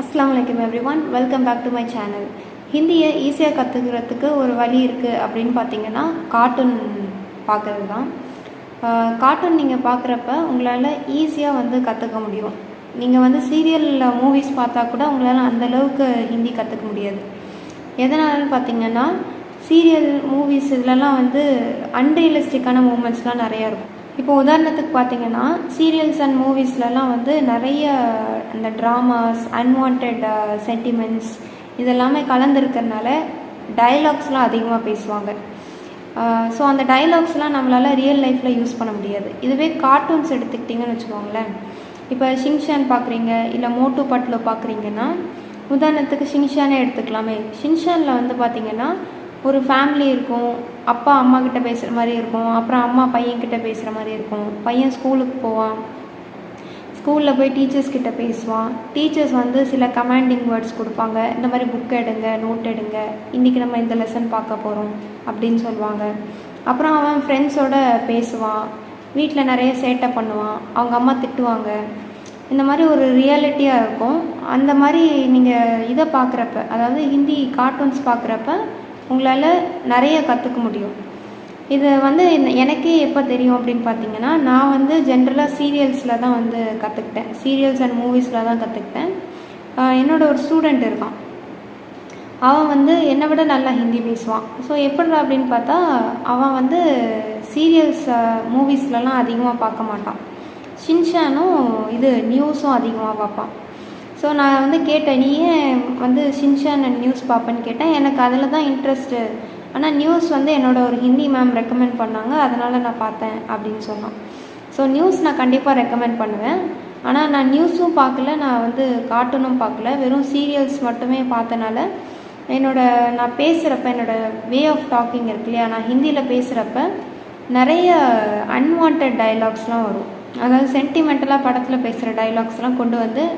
அஸ்ஸலாமு அலைக்கும் everyone, welcome back to my channel. ஹிந்தியை ஈஸியாக கற்றுக்கிறதுக்கு ஒரு வழி இருக்குது அப்படின்னு பார்த்தீங்கன்னா கார்ட்டூன் பார்க்குறது தான். கார்ட்டூன் நீங்கள் பார்க்குறப்ப உங்களால் ஈஸியாக கற்றுக்க முடியும். நீங்கள் சீரியலில் மூவிஸ் பார்த்தா கூட உங்களால் அந்தளவுக்கு ஹிந்தி கற்றுக்க முடியாது. எதனாலன்னு பார்த்தீங்கன்னா சீரியல் மூவிஸ் இதிலலாம் அன்ரியலிஸ்டிக்கான மூமெண்ட்ஸ்லாம் நிறையா இருக்கும். இப்போ உதாரணத்துக்கு பார்த்தீங்கன்னா சீரியல்ஸ் அண்ட் மூவிஸ்லலாம் நிறைய அந்த ட்ராமாஸ், அன்வான்ட் சென்டிமெண்ட்ஸ் இதெல்லாமே கலந்துருக்கிறதுனால டயலாக்ஸ்லாம் அதிகமாக பேசுவாங்க. ஸோ அந்த டயலாக்ஸ்லாம் நம்மளால் ரியல் லைஃப்பில் யூஸ் பண்ண முடியாது. இதுவே கார்ட்டூன்ஸ் எடுத்துக்கிட்டிங்கன்னு வச்சுக்கோங்களேன். இப்போ ஷின்சான் பார்க்குறீங்க, இல்லை மோட்டு பட்லு பார்க்குறீங்கன்னா, உதாரணத்துக்கு ஷின்சானே எடுத்துக்கலாமே. ஷின்சானில் பார்த்தீங்கன்னா ஒரு ஃபேமிலி இருக்கும், அப்பா அம்மா கிட்ட பேசுகிற மாதிரி இருக்கும், அப்புறம் அம்மா பையன்கிட்ட பேசுகிற மாதிரி இருக்கும். பையன் ஸ்கூலுக்கு போவான், ஸ்கூலில் போய் டீச்சர்ஸ் கிட்ட பேசுவான். டீச்சர்ஸ் சில கமாண்டிங் வேர்ட்ஸ் கொடுப்பாங்க, இந்த மாதிரி புக் எடுங்க, நோட் எடுங்க, இன்றைக்கி நம்ம இந்த லெசன் பார்க்க போகிறோம் அப்படின்னு சொல்லுவாங்க. அப்புறம் அவன் ஃப்ரெண்ட்ஸோடு பேசுவான், வீட்டில் நிறைய சேட்டை பண்ணுவான், அவங்க அம்மா திட்டுவாங்க. இந்த மாதிரி ஒரு ரியாலிட்டியாக இருக்கும். அந்த மாதிரி நீங்கள் இதை பார்க்குறப்ப, அதாவது ஹிந்தி கார்ட்டூன்ஸ் பார்க்குறப்ப உங்களால் நிறைய கற்றுக்க முடியும். இது எனக்கே எப்போ தெரியும் அப்படின்னு பார்த்தீங்கன்னா, நான் ஜென்ரலாக சீரியல்ஸில் தான் கற்றுக்கிட்டேன். சீரியல்ஸ் அண்ட் மூவிஸில் தான் கற்றுக்கிட்டேன். என்னோடய ஒரு ஸ்டூடெண்ட் இருக்கான், அவன் என்னை விட நல்லா ஹிந்தி பேசுவான். ஸோ எப்படிடா அப்படின்னு பார்த்தா, அவன் சீரியல்ஸ் மூவிஸ்லலாம் அதிகமாக பார்க்க மாட்டான். ஷின்சானும் நியூஸும் அதிகமாக பார்ப்பான். ஸோ நான் கேட்டேன், நீ ஏன் ஷின்சான் அண்ட் நியூஸ் பார்ப்பேன்னு கேட்டேன். எனக்கு அதில் தான் இன்ட்ரெஸ்ட்டு, ஆனால் நியூஸ் என்னோட ஒரு ஹிந்தி மேம் ரெக்கமெண்ட் பண்ணாங்க, அதனால் நான் பார்த்தேன் அப்படின்னு சொன்னான். ஸோ நியூஸ் நான் கண்டிப்பாக ரெக்கமெண்ட் பண்ணுவேன். ஆனால் நான் நியூஸும் பார்க்கல, நான் கார்ட்டூனும் பார்க்கல, வெறும் சீரியல்ஸ் மட்டுமே பார்த்தனால நான் பேசுகிறப்ப என்னோடய வே ஆஃப் டாக்கிங் இருக்கு இல்லையா, நான் ஹிந்தியில் பேசுகிறப்ப நிறைய அன்வான்ட் டைலாக்ஸ்லாம் வரும். அதாவது சென்டிமெண்டலாக படத்தில் பேசுகிற டைலாக்ஸ்லாம் கொண்டு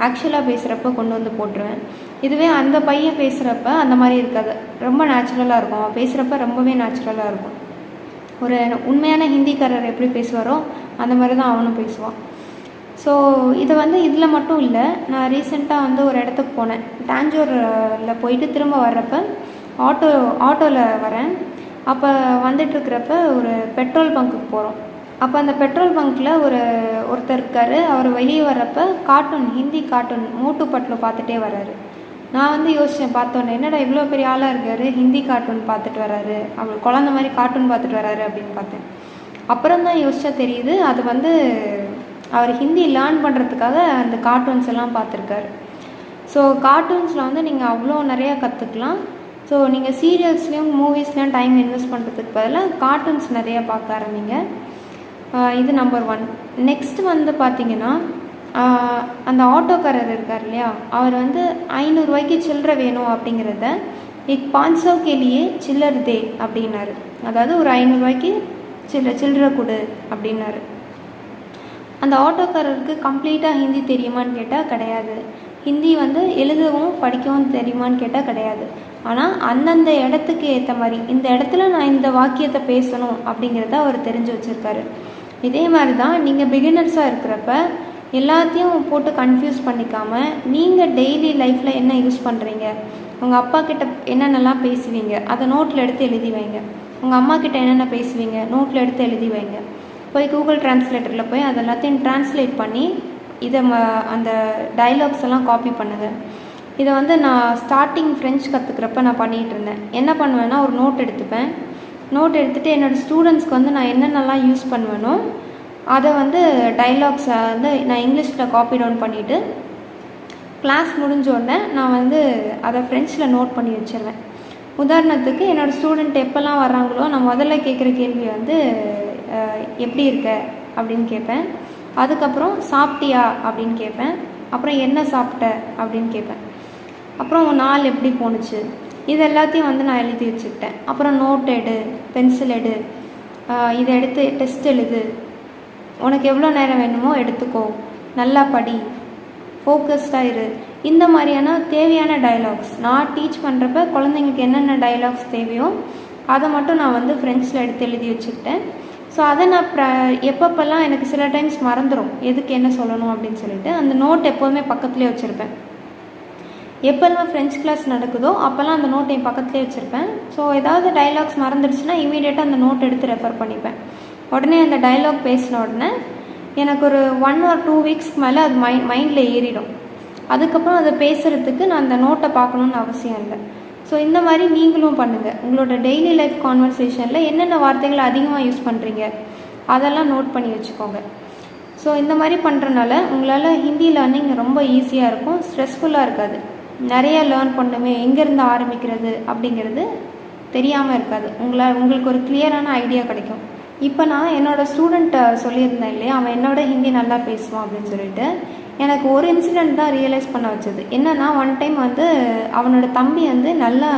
ஆக்சுவலாக பேசுகிறப்ப கொண்டு போட்டுருவேன். இதுவே அந்த பையன் பேசுகிறப்ப அந்த மாதிரி இருக்காது, ரொம்ப நேச்சுரலாக இருக்கும். அவன் பேசுகிறப்ப ரொம்பவே நேச்சுரலாக இருக்கும். ஒரு உண்மையான ஹிந்திக்காரர் எப்படி பேசுவாரோ அந்த மாதிரி தான் அவனும் பேசுவான். ஸோ இது இதில் மட்டும் இல்லை, நான் ரீசெண்டாக ஒரு இடத்துக்கு போனேன். டாஞ்சூரில் போயிட்டு திரும்ப வர்றப்ப ஆட்டோவில் வரேன். அப்போ வந்துட்டுருக்கிறப்ப ஒரு பெட்ரோல் பங்க்குக்கு போகிறோம். அப்போ அந்த பெட்ரோல் பங்க்கில் ஒருத்தர் இருக்கார். அவர் வெளியே வர்றப்ப கார்ட்டூன், ஹிந்தி கார்ட்டூன் மோட்டு பட்லு பார்த்துட்டே வர்றாரு. நான் யோசித்தேன், பார்த்தோன்னே என்னடா இவ்வளோ பெரிய ஆளாக இருக்கார், ஹிந்தி கார்ட்டூன் பார்த்துட்டு வர்றாரு, அவர் குழந்த மாதிரி கார்ட்டூன் பார்த்துட்டு வர்றாரு அப்படின்னு பார்த்தேன். அப்புறம் தான் யோசிச்சா தெரியுது, அது அவர் ஹிந்தி லேர்ன் பண்ணுறதுக்காக அந்த கார்ட்டூன்ஸ் எல்லாம் பார்த்துருக்காரு. ஸோ கார்ட்டூன்ஸில் நீங்கள் அவ்வளோ நிறையா கற்றுக்கலாம். ஸோ நீங்கள் சீரியல்ஸ்லேயும் மூவிஸ்லேயும் டைம் இன்வெஸ்ட் பண்ணுறதுக்கு பதிலாக கார்ட்டூன்ஸ் நிறையா பார்க்க ஆரம்பிங்க. இது நம்பர் 1. நெக்ஸ்ட் பார்த்தீங்கன்னா, அந்த ஆட்டோக்காரர் இருக்கார் இல்லையா, அவர் 500 ரூபாய்க்கு சில்லறை வேணும் அப்படிங்கிறத இக் 500 கேலியே சில்லர் தே அப்படின்னாரு. அதாவது ஒரு 500 ரூபாய்க்கு சில்லறை கொடு அப்படின்னாரு. அந்த ஆட்டோக்காரருக்கு கம்ப்ளீட்டாக ஹிந்தி தெரியுமான்னு கேட்டால் கிடையாது. ஹிந்தி எழுதவும் படிக்கவும் தெரியுமான்னு கேட்டால் கிடையாது. ஆனால் அந்தந்த இடத்துக்கு ஏற்ற மாதிரி இந்த இடத்துல நான் இந்த வாக்கியத்தை பேசணும் அப்படிங்கிறத அவர் தெரிஞ்சு வச்சுருக்காரு. இதே மாதிரி தான் நீங்கள் பிகினர்ஸாக இருக்கிறப்ப எல்லாத்தையும் போட்டு கன்ஃபியூஸ் பண்ணிக்காமல், நீங்கள் டெய்லி லைஃப்பில் என்ன யூஸ் பண்ணுறீங்க, உங்கள் அப்பா கிட்ட என்னென்னலாம் பேசுவீங்க அதை நோட்டில் எடுத்து எழுதி வைங்க. உங்கள் அம்மா கிட்ட என்னென்ன பேசுவீங்க நோட்டில் எடுத்து எழுதி வைங்க. போய் கூகுள் டிரான்ஸ்லேட்டரில் போய் அது எல்லாத்தையும் டிரான்ஸ்லேட் பண்ணி இதை அந்த டைலாக்ஸ் எல்லாம் காப்பி பண்ணுங்கள். இதை நான் ஸ்டார்டிங் ஃப்ரெஞ்ச் கற்றுக்கிறப்ப நான் பண்ணிகிட்டு இருந்தேன். என்ன பண்ணுவேன்னா, ஒரு நோட் எடுத்துப்பேன். நோட் எடுத்துகிட்டு என்னோடய ஸ்டூடெண்ட்ஸ்க்கு நான் என்னென்னலாம் யூஸ் பண்ணுவேனோ அதை டைலாக்ஸை நான் இங்கிலீஷில் காப்பி டவுன் பண்ணிவிட்டு கிளாஸ் முடிஞ்சோடனே நான் அதை ஃப்ரெஞ்சில் நோட் பண்ணி வச்சுருவேன். உதாரணத்துக்கு என்னோடய ஸ்டூடெண்ட் எப்போல்லாம் வர்றாங்களோ நான் முதல்ல கேட்குற கேள்வி எப்படி இருக்க அப்படின்னு கேட்பேன். அதுக்கப்புறம் சாப்பிட்டியா அப்படின்னு கேட்பேன். அப்புறம் என்ன சாப்பிட்ட அப்படின்னு கேட்பேன். அப்புறம் நாள் எப்படி போணுச்சு, இது எல்லாத்தையும் நான் எழுதி வச்சுக்கிட்டேன். அப்புறம் நோட் எடு, பென்சில் எடு, இதை எடுத்து டெஸ்ட் எழுது, உனக்கு எவ்வளோ நேரம் வேணுமோ எடுத்துக்கோ, நல்லா படி, ஃபோக்கஸ்டாக இரு. இந்த மாதிரியான தேவையான டைலாக்ஸ் நான் டீச் பண்ணுறப்ப குழந்தைங்களுக்கு என்னென்ன டைலாக்ஸ் தேவையோ அதை மட்டும் நான் ஃப்ரெண்ட்ஸில் எடுத்து எழுதி வச்சுக்கிட்டேன். ஸோ அதை நான் எப்பப்பெல்லாம் எனக்கு சில டைம்ஸ் மறந்துடும் எதுக்கு என்ன சொல்லணும் அப்படின்னு சொல்லிட்டு அந்த நோட் எப்போதுமே பக்கத்துலேயே வச்சுருப்பேன். எப்போல்லாம் ஃப்ரெஞ்ச் கிளாஸ் நடக்குதோ அப்போல்லாம் அந்த நோட் என் பக்கத்துலேயே வச்சுருப்பேன். ஸோ ஏதாவது டைலாக்ஸ் மறந்துடுச்சுன்னா இமீடியட்டாக அந்த நோட் எடுத்து ரெஃபர் பண்ணிப்பேன். உடனே அந்த டைலாக் பேசின உடனே எனக்கு ஒரு 1 or 2 வீக்ஸ்க்கு மேலே அது மைண்டில் ஏறிடும். அதுக்கப்புறம் அதை பேசுகிறதுக்கு நான் அந்த நோட்டை பார்க்கணுன்னு அவசியம் இல்லை. ஸோ இந்த மாதிரி நீங்களும் பண்ணுங்கள். உங்களோட டெய்லி லைஃப் கான்வர்சேஷனில் என்னென்ன வார்த்தைகள் அதிகமாக யூஸ் பண்ணுறீங்க அதெல்லாம் நோட் பண்ணி வச்சுக்கோங்க. ஸோ இந்த மாதிரி பண்ணுறனால உங்களால் ஹிந்தி லேர்னிங் ரொம்ப ஈஸியாக இருக்கும், ஸ்ட்ரெஸ்ஃபுல்லாக இருக்காது. நிறைய லேர்ன் பண்ணுமே, எங்கேருந்து ஆரம்பிக்கிறது அப்படிங்கிறது தெரியாமல் இருக்காது. உங்களுக்கு ஒரு கிளியரான ஐடியா கிடைக்கும். இப்போ நான் என்னோடய ஸ்டூடெண்ட்டை சொல்லியிருந்தேன் இல்லையா, அவன் என்னோட ஹிந்தி நல்லா பேசுவான் அப்படின்னு சொல்லிட்டு, எனக்கு ஒரு இன்சிடெண்ட் தான் ரியலைஸ் பண்ண வச்சது. என்னென்னா, ஒன் டைம் வந்து அவனோட தம்பி வந்து நல்லா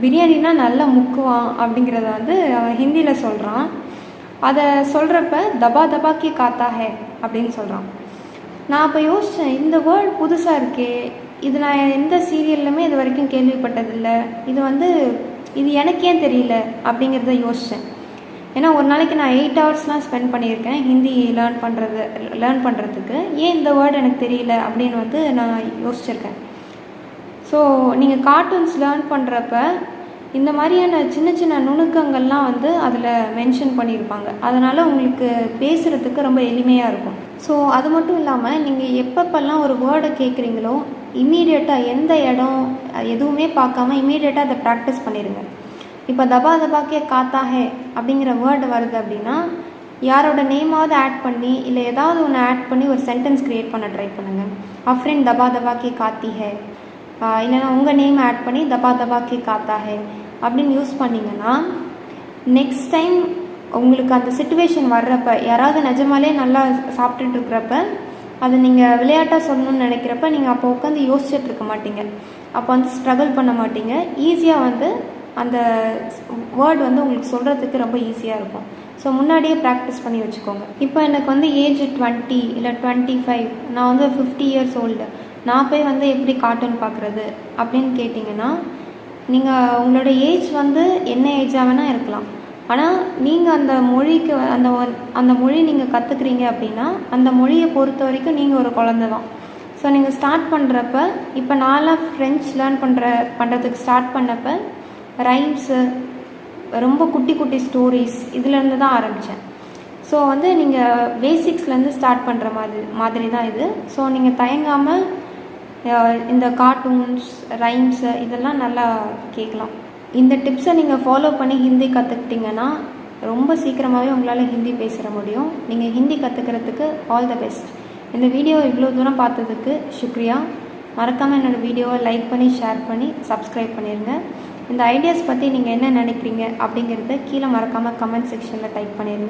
பிரியாணினா நல்லா முக்குவான் அப்படிங்கிறத வந்து அவன் ஹிந்தியில் சொல்கிறான். அதை சொல்கிறப்ப தபா தபாக்கி காத்தா ஹே அப்படின்னு சொல்கிறான். நான் அப்போ யோசித்தேன், இந்த வேர்ட் புதுசாக இருக்கே, இது நான் எந்த சீரியல்லுமே இது வரைக்கும் கேள்விப்பட்டதில்லை, இது எனக்கு ஏன் தெரியல அப்படிங்கிறத யோசித்தேன். ஏன்னா ஒரு நாளைக்கு நான் 8 ஹவர்ஸ்லாம் ஸ்பெண்ட் பண்ணியிருக்கேன் ஹிந்தி லேர்ன் பண்ணுறதுக்கு. ஏன் இந்த வேர்டு எனக்கு தெரியல அப்படின்னு வந்து நான் யோசிச்சிருக்கேன். ஸோ நீங்கள் கார்ட்டூன்ஸ் லேர்ன் பண்ணுறப்ப இந்த மாதிரியான சின்ன சின்ன நுணுக்கங்கள்லாம் வந்து அதில் மென்ஷன் பண்ணியிருப்பாங்க. அதனால் உங்களுக்கு பேசுகிறதுக்கு ரொம்ப எளிமையாக இருக்கும். ஸோ அது மட்டும் இல்லாமல் நீங்கள் எப்பப்பெல்லாம் ஒரு வேர்டை கேட்குறீங்களோ இம்மீடியட்டாக எந்த இடம் எதுவுமே பார்க்காம இம்மீடியட்டாக அதை ப்ராக்டிஸ் பண்ணிடுங்க. இப்போ தபா தபாக்கே காத்தா ஹே அப்படிங்கிற வேர்டு வருது அப்படின்னா யாரோட நேமாவது ஆட் பண்ணி இல்லை ஏதாவது ஒன்று ஆட் பண்ணி ஒரு சென்டென்ஸ் க்ரியேட் பண்ண ட்ரை பண்ணுங்கள். அஃப்ரெண்ட் தபா தபாக்கே காத்தி ஹே, இல்லைனா உங்கள் நேம் ஆட் பண்ணி தபா தபாக்கே காத்தா ஹே அப்படின்னு யூஸ் பண்ணிங்கன்னா நெக்ஸ்ட் டைம் உங்களுக்கு அந்த சிச்சுவேஷன் வர்றப்ப, யாராவது நிஜமாலே நல்லா சாப்பிட்டுட்டு இருக்கிறப்ப அதை நீங்கள் விளையாட்டாக சொல்லணும்னு நினைக்கிறப்ப நீங்கள் அப்போ உட்காந்து யோசிச்சுட்டு இருக்க மாட்டீங்க, அப்போ வந்து ஸ்ட்ரகிள் பண்ண மாட்டீங்க. ஈஸியாக வந்து அந்த வேர்டு வந்து உங்களுக்கு சொல்கிறதுக்கு ரொம்ப ஈஸியாக இருக்கும். ஸோ முன்னாடியே ப்ராக்டிஸ் பண்ணி வச்சுக்கோங்க. இப்போ எனக்கு வந்து ஏஜ் 20 இல்லை 25, நான் வந்து 50 years old. நான் போய் வந்து எப்படி கார்ட்டூன் பார்க்குறது அப்படின்னு கேட்டிங்கன்னா, நீங்கள் உங்களோட ஏஜ் வந்து என்ன ஏஜாக வேணால் இருக்கலாம். ஆனால் நீங்கள் அந்த மொழிக்கு அந்த மொழி நீங்கள் கற்றுக்குறீங்க அப்படின்னா அந்த மொழியை பொறுத்த வரைக்கும் நீங்கள் ஒரு குழந்தை தான். ஸோ நீங்கள் ஸ்டார்ட் பண்ணுறப்ப, இப்போ நான்லாம் ஃப்ரெஞ்ச் லேர்ன் பண்ணுறதுக்கு ஸ்டார்ட் பண்ணப்போ ரைம்ஸு, ரொம்ப குட்டி குட்டி ஸ்டோரிஸ் இதிலேருந்து தான் ஆரம்பித்தேன். ஸோ வந்து நீங்கள் பேசிக்ஸ்லேருந்து ஸ்டார்ட் பண்ணுற மாதிரி தான் இது. ஸோ நீங்கள் தயங்காமல் இந்த கார்ட்டூன்ஸ், ரைம்ஸு இதெல்லாம் நல்லா கேட்கலாம். இந்த டிப்ஸை நீங்கள் ஃபாலோ பண்ணி ஹிந்தி கற்றுக்கிட்டிங்கன்னா ரொம்ப சீக்கிரமாகவே உங்களால் ஹிந்தி பேசுகிற முடியும். நீங்கள் ஹிந்தி கற்றுக்கிறதுக்கு ஆல் த பெஸ்ட். இந்த வீடியோ இவ்வளோ தூரம் பார்த்ததுக்கு சுக்ரியா. மறக்காமல் என்னோடய வீடியோவை லைக் பண்ணி, ஷேர் பண்ணி, சப்ஸ்கிரைப் பண்ணிடுங்க. இந்த ஐடியாஸ் பற்றி நீங்கள் என்ன நினைக்கிறீங்க அப்படிங்கிறத கீழே மறக்காமல் கமெண்ட் செக்ஷனில் டைப் பண்ணிடுங்க.